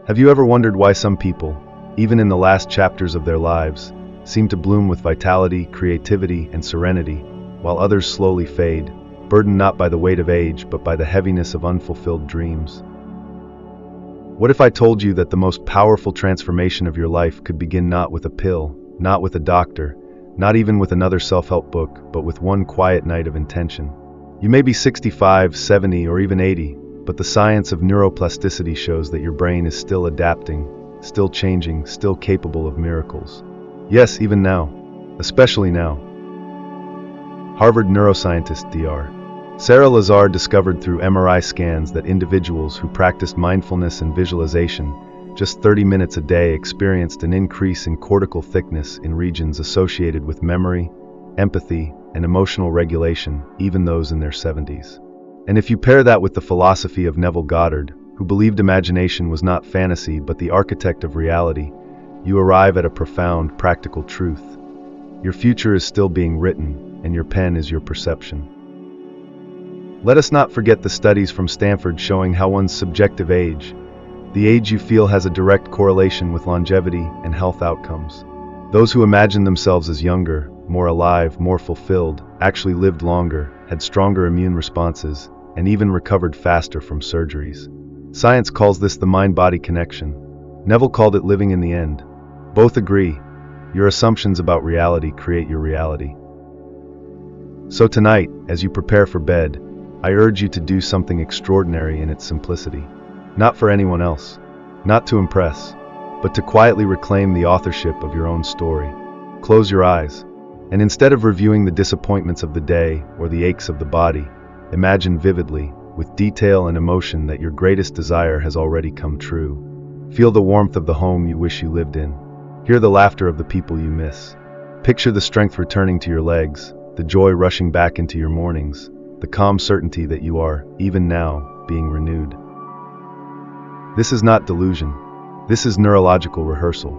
Have you ever wondered why some people, even in the last chapters of their lives, seem to bloom with vitality, creativity, and serenity, while others slowly fade, burdened not by the weight of age, but by the heaviness of unfulfilled dreams? What if I told you that the most powerful transformation of your life could begin not with a pill, not with a doctor, not even with another self-help book, but with one quiet night of intention? You may be 65, 70, or even 80, but the science of neuroplasticity shows that your brain is still adapting, still changing, still capable of miracles. Yes, even now. Especially now. Harvard neuroscientist Dr. Sarah Lazar discovered through MRI scans that individuals who practiced mindfulness and visualization just 30 minutes a day experienced an increase in cortical thickness in regions associated with memory, empathy, and emotional regulation, even those in their 70s. And if you pair that with the philosophy of Neville Goddard, who believed imagination was not fantasy but the architect of reality, you arrive at a profound, practical truth. Your future is still being written, and your pen is your perception. Let us not forget the studies from Stanford showing how one's subjective age, the age you feel, has a direct correlation with longevity and health outcomes. Those who imagined themselves as younger, more alive, more fulfilled, actually lived longer, had stronger immune responses, and even recovered faster from surgeries. Science calls this the mind-body connection. Neville called it living in the end. Both agree. Your assumptions about reality create your reality. So tonight, as you prepare for bed, I urge you to do something extraordinary in its simplicity. Not for anyone else, not to impress, but to quietly reclaim the authorship of your own story. Close your eyes, and instead of reviewing the disappointments of the day or the aches of the body, imagine vividly, with detail and emotion, that your greatest desire has already come true. Feel the warmth of the home you wish you lived in. Hear the laughter of the people you miss. Picture the strength returning to your legs, the joy rushing back into your mornings, the calm certainty that you are, even now, being renewed. This is not delusion. This is neurological rehearsal.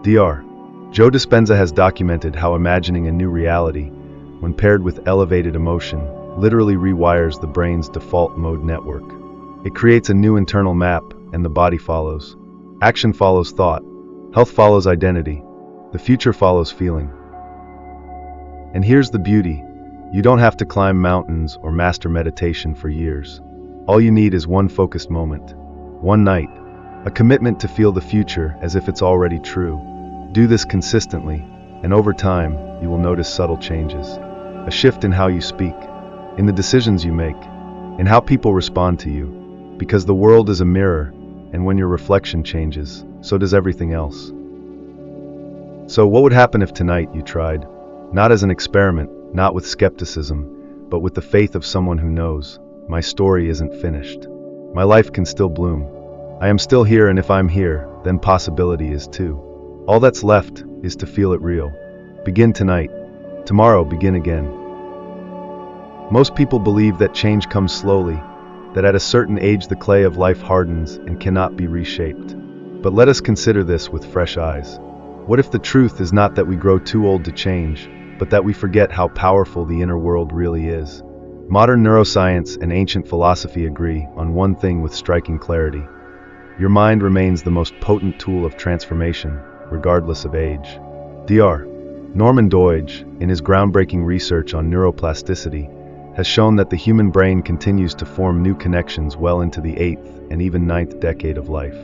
Dr. Joe Dispenza has documented how imagining a new reality, when paired with elevated emotion, literally rewires the brain's default mode network. It creates a new internal map, and the body follows. Action follows thought. Health follows identity. The future follows feeling. And here's the beauty. You don't have to climb mountains or master meditation for years. All you need is one focused moment. One night. A commitment to feel the future as if it's already true. Do this consistently, and over time, you will notice subtle changes. A shift in how you speak, in the decisions you make, in how people respond to you. Because the world is a mirror, and when your reflection changes, so does everything else. So what would happen if tonight you tried? Not as an experiment, not with skepticism, but with the faith of someone who knows, my story isn't finished. My life can still bloom. I am still here, and if I'm here, then possibility is too. All that's left is to feel it real. Begin tonight. Tomorrow, begin again. Most people believe that change comes slowly, that at a certain age the clay of life hardens and cannot be reshaped. But let us consider this with fresh eyes. What if the truth is not that we grow too old to change, but that we forget how powerful the inner world really is? Modern neuroscience and ancient philosophy agree on one thing with striking clarity. Your mind remains the most potent tool of transformation, regardless of age. Dr. Norman Doidge, in his groundbreaking research on neuroplasticity, has shown that the human brain continues to form new connections well into the 8th and even 9th decade of life.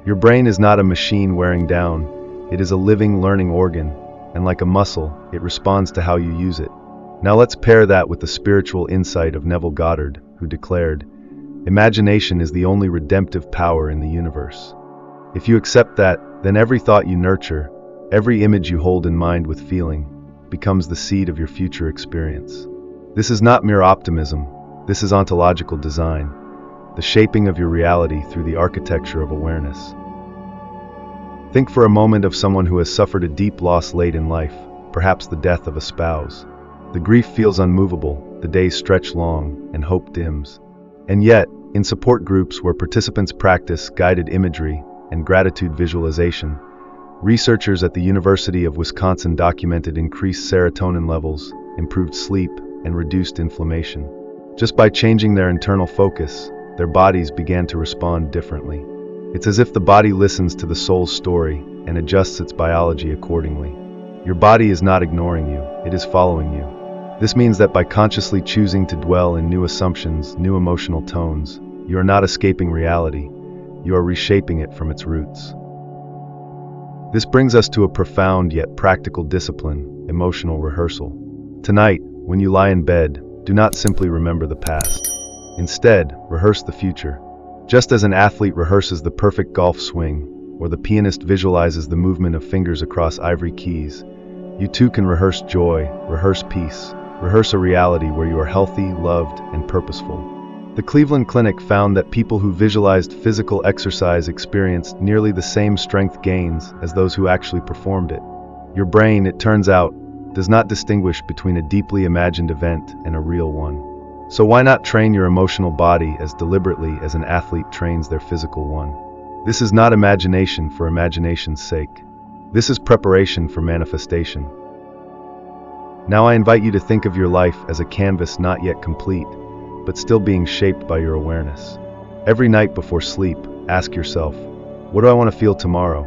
Your brain is not a machine wearing down, it is a living, learning organ, and like a muscle, it responds to how you use it. Now let's pair that with the spiritual insight of Neville Goddard, who declared, "Imagination is the only redemptive power in the universe." If you accept that, then every thought you nurture, every image you hold in mind with feeling, becomes the seed of your future experience. This is not mere optimism, this is ontological design, the shaping of your reality through the architecture of awareness. Think for a moment of someone who has suffered a deep loss late in life, perhaps the death of a spouse. The grief feels unmovable, the days stretch long, and hope dims. And yet, in support groups where participants practice guided imagery and gratitude visualization, researchers at the University of Wisconsin documented increased serotonin levels, improved sleep, and reduced inflammation. Just by changing their internal focus, their bodies began to respond differently. It's as if the body listens to the soul's story and adjusts its biology accordingly. Your body is not ignoring you, it is following you. This means that by consciously choosing to dwell in new assumptions, new emotional tones, you are not escaping reality, you are reshaping it from its roots. This brings us to a profound yet practical discipline, emotional rehearsal. Tonight, when you lie in bed, do not simply remember the past. Instead, rehearse the future. Just as an athlete rehearses the perfect golf swing, or the pianist visualizes the movement of fingers across ivory keys, you too can rehearse joy, rehearse peace, rehearse a reality where you are healthy, loved, and purposeful. The Cleveland Clinic found that people who visualized physical exercise experienced nearly the same strength gains as those who actually performed it. Your brain, it turns out, does not distinguish between a deeply imagined event and a real one. So why not train your emotional body as deliberately as an athlete trains their physical one? This is not imagination for imagination's sake. This is preparation for manifestation. Now I invite you to think of your life as a canvas not yet complete, but still being shaped by your awareness. Every night before sleep, ask yourself, what do I want to feel tomorrow?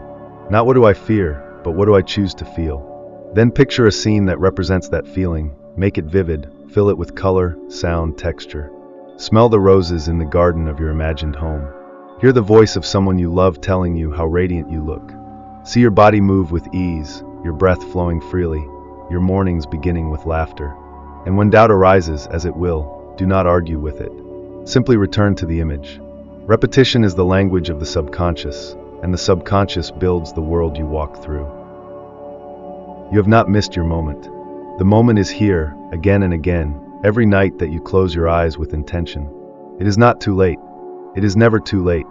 Not what do I fear, but what do I choose to feel? Then picture a scene that represents that feeling, make it vivid, fill it with color, sound, texture. Smell the roses in the garden of your imagined home. Hear the voice of someone you love telling you how radiant you look. See your body move with ease, your breath flowing freely, your mornings beginning with laughter. And when doubt arises, as it will, do not argue with it. Simply return to the image. Repetition is the language of the subconscious, and the subconscious builds the world you walk through. You have not missed your moment. The moment is here, again and again, every night that you close your eyes with intention. It is not too late. It is never too late.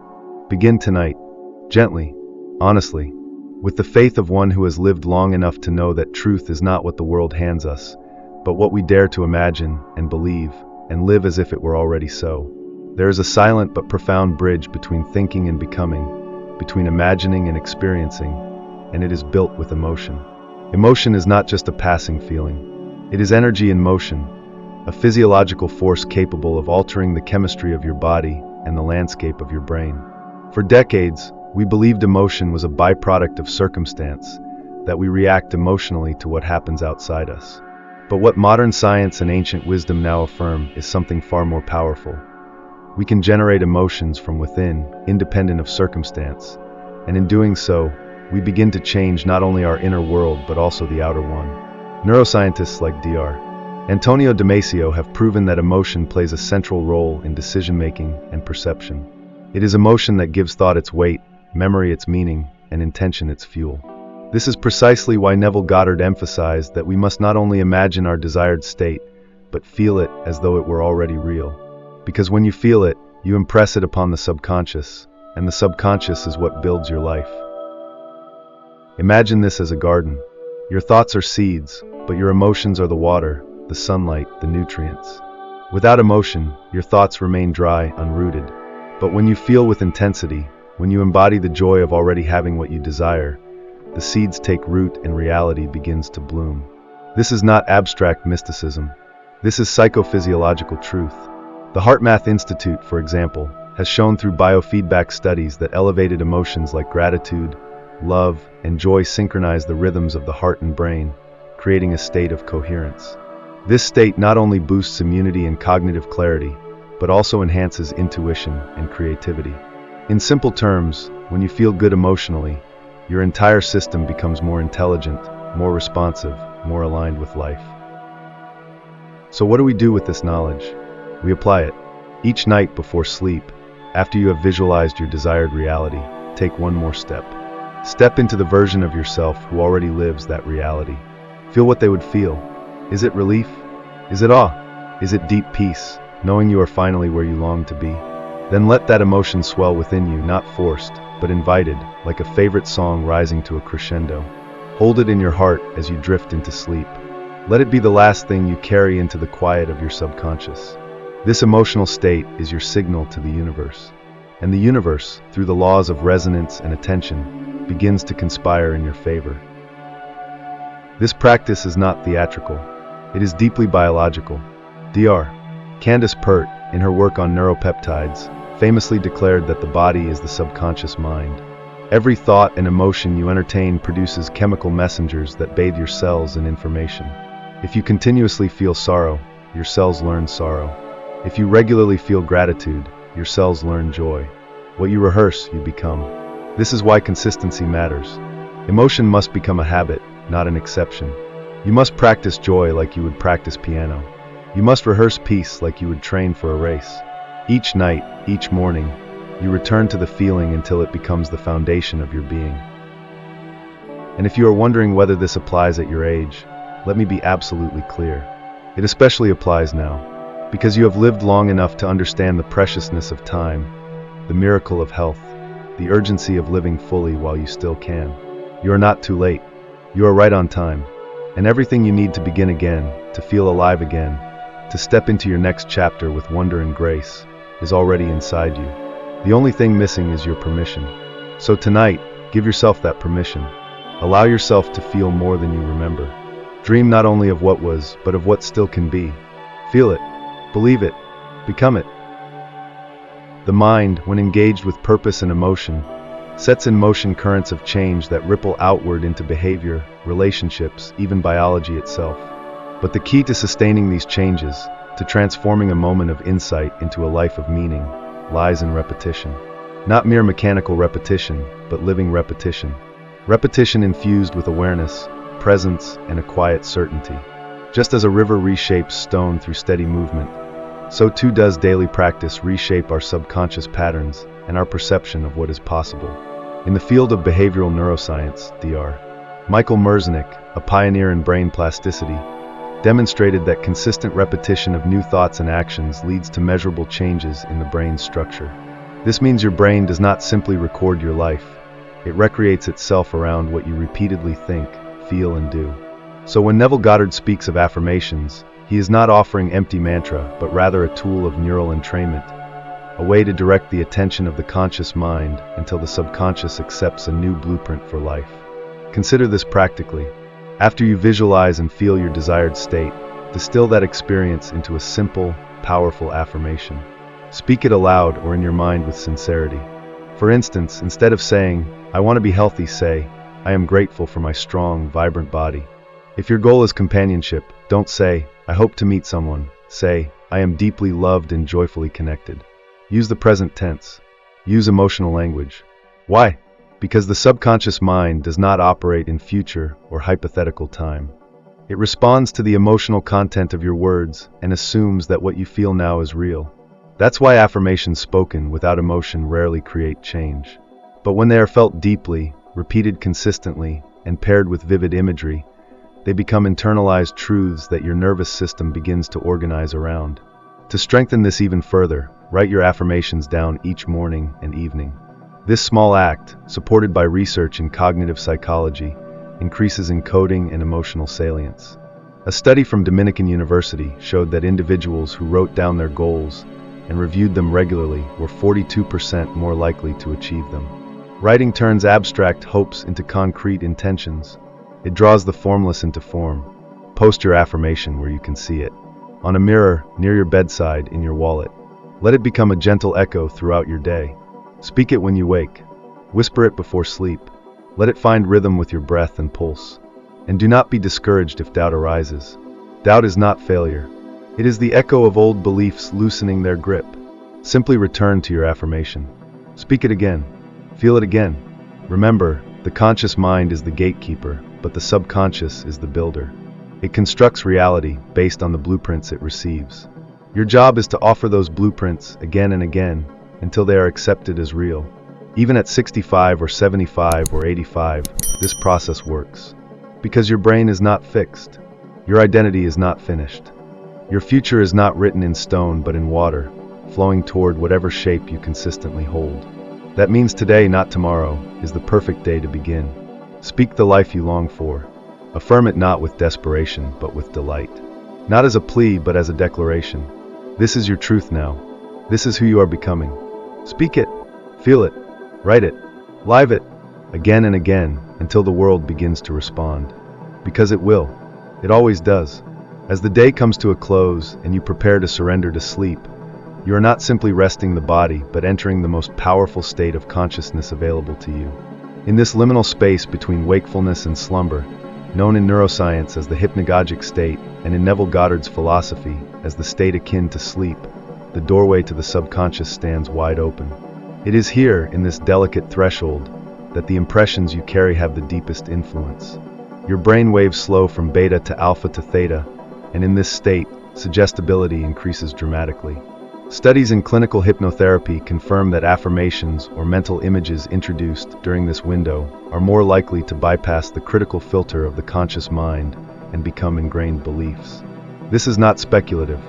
Begin tonight, gently, honestly, with the faith of one who has lived long enough to know that truth is not what the world hands us, but what we dare to imagine and believe and live as if it were already so. There is a silent but profound bridge between thinking and becoming, between imagining and experiencing, and it is built with emotion. Emotion is not just a passing feeling. It is energy in motion, a physiological force capable of altering the chemistry of your body and the landscape of your brain. For decades, we believed emotion was a byproduct of circumstance, that we react emotionally to what happens outside us. But what modern science and ancient wisdom now affirm is something far more powerful. We can generate emotions from within, independent of circumstance, and in doing so, we begin to change not only our inner world but also the outer one. Neuroscientists like Dr. Antonio Damasio have proven that emotion plays a central role in decision-making and perception. It is emotion that gives thought its weight, memory its meaning, and intention its fuel. This is precisely why Neville Goddard emphasized that we must not only imagine our desired state, but feel it as though it were already real. Because when you feel it, you impress it upon the subconscious, and the subconscious is what builds your life. Imagine this as a garden. Your thoughts are seeds, but your emotions are the water, the sunlight, the nutrients. Without emotion, your thoughts remain dry, unrooted. But when you feel with intensity, when you embody the joy of already having what you desire, the seeds take root and reality begins to bloom. This is not abstract mysticism. This is psychophysiological truth. The HeartMath Institute, for example, has shown through biofeedback studies that elevated emotions like gratitude, love, and joy synchronize the rhythms of the heart and brain, creating a state of coherence. This state not only boosts immunity and cognitive clarity, but also enhances intuition and creativity. In simple terms, when you feel good emotionally, your entire system becomes more intelligent, more responsive, more aligned with life. So what do we do with this knowledge? We apply it. Each night before sleep, after you have visualized your desired reality, take one more step. Step into the version of yourself who already lives that reality. Feel what they would feel. Is it relief? Is it awe? Is it deep peace, knowing you are finally where you long to be? Then let that emotion swell within you, not forced, but invited, like a favorite song rising to a crescendo. Hold it in your heart as you drift into sleep. Let it be the last thing you carry into the quiet of your subconscious. This emotional state is your signal to the universe. And the universe, through the laws of resonance and attention, begins to conspire in your favor. This practice is not theatrical. It is deeply biological. Dr. Candace Pert, in her work on neuropeptides, famously declared that the body is the subconscious mind. Every thought and emotion you entertain produces chemical messengers that bathe your cells in information. If you continuously feel sorrow, your cells learn sorrow. If you regularly feel gratitude, your cells learn joy. What you rehearse, you become. This is why consistency matters. Emotion must become a habit, not an exception. You must practice joy like you would practice piano. You must rehearse peace like you would train for a race. Each night, each morning, you return to the feeling until it becomes the foundation of your being. And if you are wondering whether this applies at your age, let me be absolutely clear. It especially applies now, because you have lived long enough to understand the preciousness of time, the miracle of health, the urgency of living fully while you still can. You are not too late. You are right on time. And everything you need to begin again, to feel alive again, to step into your next chapter with wonder and grace, is already inside you. The only thing missing is your permission. So tonight, give yourself that permission. Allow yourself to feel more than you remember. Dream not only of what was, but of what still can be. Feel it, believe it, become it. The mind, when engaged with purpose and emotion, sets in motion currents of change that ripple outward into behavior, relationships, even biology itself. But the key to sustaining these changes, to transforming a moment of insight into a life of meaning, lies in repetition. Not mere mechanical repetition, but living repetition. Repetition infused with awareness, presence, and a quiet certainty. Just as a river reshapes stone through steady movement, so too does daily practice reshape our subconscious patterns and our perception of what is possible. In the field of behavioral neuroscience, Dr. Michael Merzenich, a pioneer in brain plasticity, demonstrated that consistent repetition of new thoughts and actions leads to measurable changes in the brain's structure. This means your brain does not simply record your life, it recreates itself around what you repeatedly think, feel, and do. So when Neville Goddard speaks of affirmations, he is not offering empty mantra, but rather a tool of neural entrainment, a way to direct the attention of the conscious mind until the subconscious accepts a new blueprint for life. Consider this practically. After you visualize and feel your desired state, distill that experience into a simple, powerful affirmation. Speak it aloud or in your mind with sincerity. For instance, instead of saying, "I want to be healthy," say, "I am grateful for my strong, vibrant body." If your goal is companionship, don't say, "I hope to meet someone." Say, "I am deeply loved and joyfully connected." Use the present tense. Use emotional language. Why? Because the subconscious mind does not operate in future or hypothetical time. It responds to the emotional content of your words and assumes that what you feel now is real. That's why affirmations spoken without emotion rarely create change. But when they are felt deeply, repeated consistently, and paired with vivid imagery, they become internalized truths that your nervous system begins to organize around. To strengthen this even further, write your affirmations down each morning and evening. This small act, supported by research in cognitive psychology, increases encoding and emotional salience. A study from Dominican University showed that individuals who wrote down their goals and reviewed them regularly were 42% more likely to achieve them. Writing turns abstract hopes into concrete intentions. It draws the formless into form. Post your affirmation where you can see it. On a mirror, near your bedside, in your wallet. Let it become a gentle echo throughout your day. Speak it when you wake. Whisper it before sleep. Let it find rhythm with your breath and pulse. And do not be discouraged if doubt arises. Doubt is not failure. It is the echo of old beliefs loosening their grip. Simply return to your affirmation. Speak it again. Feel it again. Remember, the conscious mind is the gatekeeper, but the subconscious is the builder. It constructs reality based on the blueprints it receives. Your job is to offer those blueprints again and again until they are accepted as real. Even at 65 or 75 or 85, this process works. Because your brain is not fixed. Your identity is not finished. Your future is not written in stone but in water, flowing toward whatever shape you consistently hold. That means today, not tomorrow, is the perfect day to begin. Speak the life you long for. Affirm it not with desperation, but with delight. Not as a plea, but as a declaration. This is your truth now. This is who you are becoming. Speak it, feel it, write it, live it, again and again, until the world begins to respond. Because it will. It always does. As the day comes to a close and you prepare to surrender to sleep, You are not simply resting the body, but entering the most powerful state of consciousness available to you. In this liminal space between wakefulness and slumber, known in neuroscience as the hypnagogic state and in Neville Goddard's philosophy as the state akin to sleep, the doorway to the subconscious stands wide open. It is here, in this delicate threshold, that the impressions you carry have the deepest influence. Your brain waves slow from beta to alpha to theta, and in this state, suggestibility increases dramatically. Studies in clinical hypnotherapy confirm that affirmations or mental images introduced during this window are more likely to bypass the critical filter of the conscious mind and become ingrained beliefs. This is not speculative.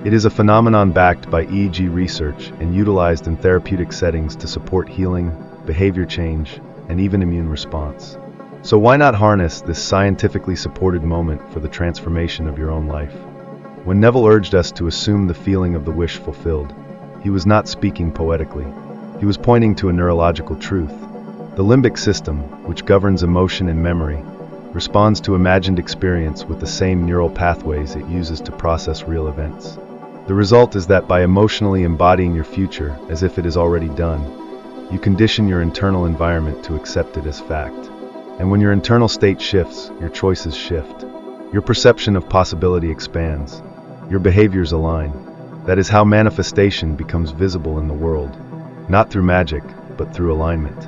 It is a phenomenon backed by EEG research and utilized in therapeutic settings to support healing, behavior change, and even immune response. So why not harness this scientifically supported moment for the transformation of your own life? When Neville urged us to assume the feeling of the wish fulfilled, he was not speaking poetically. He was pointing to a neurological truth. The limbic system, which governs emotion and memory, responds to imagined experience with the same neural pathways it uses to process real events. The result is that by emotionally embodying your future as if it is already done, you condition your internal environment to accept it as fact. And when your internal state shifts, your choices shift. Your perception of possibility expands. Your behaviors align. That is how manifestation becomes visible in the world. Not through magic, but through alignment.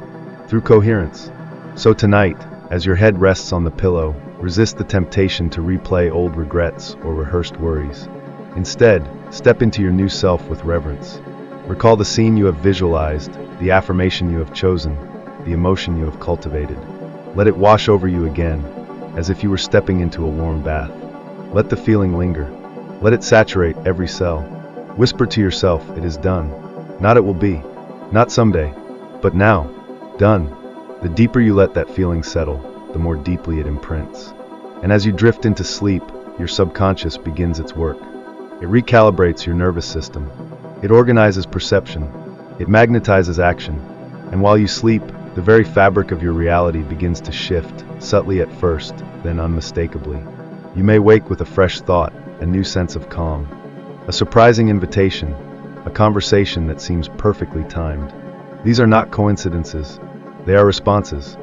Through coherence. So tonight, as your head rests on the pillow, resist the temptation to replay old regrets or rehearsed worries. Instead, step into your new self with reverence. Recall the scene you have visualized, the affirmation you have chosen, the emotion you have cultivated. Let it wash over you again, as if you were stepping into a warm bath. Let the feeling linger. Let it saturate every cell. Whisper to yourself, it is done. Not it will be. Not someday. But now. Done. The deeper you let that feeling settle, the more deeply it imprints. And as you drift into sleep, your subconscious begins its work. It recalibrates your nervous system. It organizes perception. It magnetizes action. And while you sleep, the very fabric of your reality begins to shift, subtly at first, then unmistakably. You may wake with a fresh thought, a new sense of calm, a surprising invitation, a conversation that seems perfectly timed. These are not coincidences. They are responses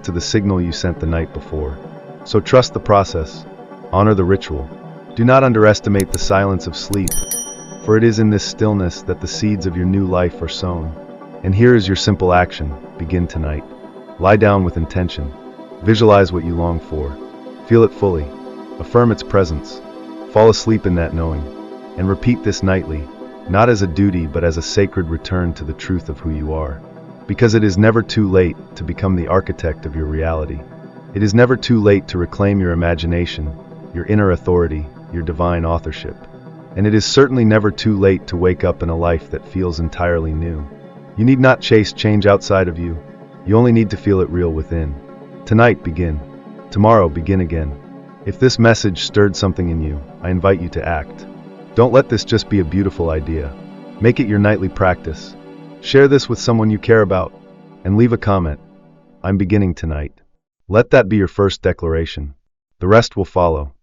to the signal you sent the night before. So trust the process. Honor the ritual. Do not underestimate the silence of sleep, for it is in this stillness that the seeds of your new life are sown. And here is your simple action. Begin tonight. Lie down with intention. Visualize what you long for. Feel it fully. Affirm its presence. Fall asleep in that knowing. And repeat this nightly, not as a duty but as a sacred return to the truth of who you are. Because it is never too late to become the architect of your reality. It is never too late to reclaim your imagination, your inner authority, your divine authorship. And it is certainly never too late to wake up in a life that feels entirely new. You need not chase change outside of you. You only need to feel it real within. Tonight, begin. Tomorrow, begin again. If this message stirred something in you, I invite you to act. Don't let this just be a beautiful idea. Make it your nightly practice. Share this with someone you care about, and leave a comment. I'm beginning tonight. Let that be your first declaration. The rest will follow.